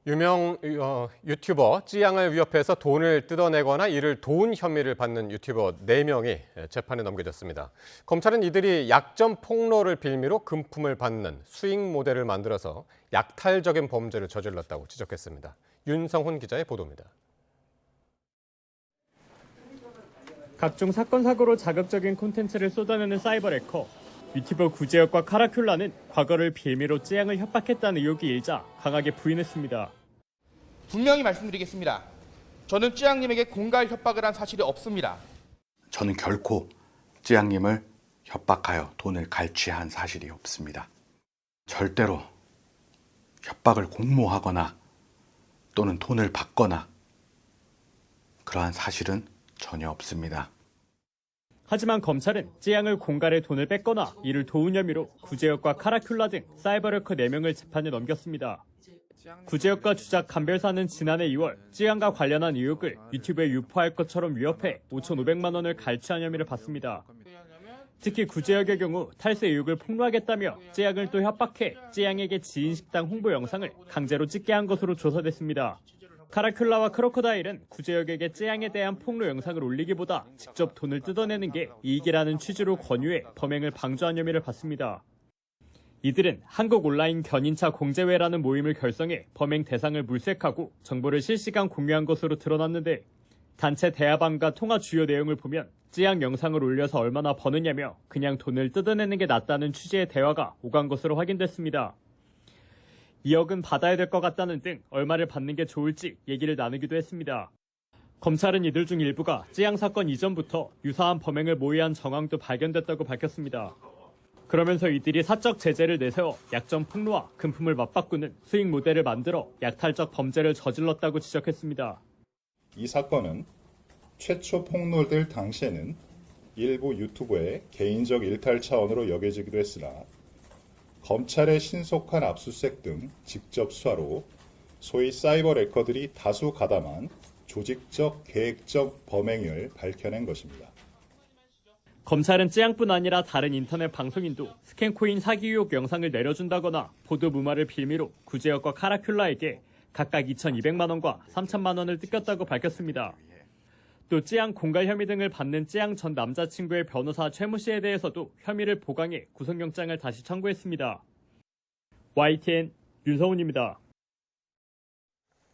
유명 유튜버 찌양을 위협해서 돈을 뜯어내거나 이를 도운 혐의를 받는 유튜버 4명이 재판에 넘겨졌습니다. 검찰은 이들이 약점 폭로를 빌미로 금품을 받는 수익 모델을 만들어서 약탈적인 범죄를 저질렀다고 지적했습니다. 윤성훈 기자의 보도입니다. 각종 사건 사고로 자극적인 콘텐츠를 쏟아내는 사이버 해커. 유튜버 구제혁과 카라큘라는 과거를 빌미로 찌양을 협박했다는 의혹이 일자 강하게 부인했습니다. 분명히 말씀드리겠습니다. 저는 찌양님에게 공갈 협박을 한 사실이 없습니다. 저는 결코 찌양님을 협박하여 돈을 갈취한 사실이 없습니다. 절대로 협박을 공모하거나 또는 돈을 받거나 그러한 사실은 전혀 없습니다. 하지만 검찰은 찌양을 공갈에 돈을 뺐거나 이를 도운 혐의로 구제혁과 카라큘라 등 사이버 해커 4명을 재판에 넘겼습니다. 구제혁과 주작 감별사는 지난해 2월 찌양과 관련한 의혹을 유튜브에 유포할 것처럼 위협해 5,500만 원을 갈취한 혐의를 받습니다. 특히 구제혁의 경우 탈세 의혹을 폭로하겠다며 찌양을 또 협박해 찌양에게 지인 식당 홍보 영상을 강제로 찍게 한 것으로 조사됐습니다. 카라큘라와 크로커다일은 구제혁에게 찌양에 대한 폭로 영상을 올리기보다 직접 돈을 뜯어내는 게 이익이라는 취지로 권유해 범행을 방조한 혐의를 받습니다. 이들은 한국 온라인 견인차 공제회라는 모임을 결성해 범행 대상을 물색하고 정보를 실시간 공유한 것으로 드러났는데 단체 대화방과 통화 주요 내용을 보면 찌양 영상을 올려서 얼마나 버느냐며 그냥 돈을 뜯어내는 게 낫다는 취지의 대화가 오간 것으로 확인됐습니다. 2억은 받아야 될 것 같다는 등 얼마를 받는 게 좋을지 얘기를 나누기도 했습니다. 검찰은 이들 중 일부가 찌양 사건 이전부터 유사한 범행을 모의한 정황도 발견됐다고 밝혔습니다. 그러면서 이들이 사적 제재를 내세워 약점 폭로와 금품을 맞바꾸는 수익 모델을 만들어 약탈적 범죄를 저질렀다고 지적했습니다. 이 사건은 최초 폭로될 당시에는 일부 유튜버의 개인적 일탈 차원으로 여겨지기도 했으나 검찰의 신속한 압수수색 등 직접 수사로 소위 사이버 해커들이 다수 가담한 조직적, 계획적 범행을 밝혀낸 것입니다. 검찰은 찌양뿐 아니라 다른 인터넷 방송인도 스캔코인 사기 의혹 영상을 내려준다거나 보도 무마를 빌미로 구제혁과 카라큘라에게 각각 2,200만 원과 3,000만 원을 뜯겼다고 밝혔습니다. 또 찌양 공갈 혐의 등을 받는 찌양 전 남자친구의 변호사 최모 씨에 대해서도 혐의를 보강해 구속영장을 다시 청구했습니다. YTN 윤성훈입니다.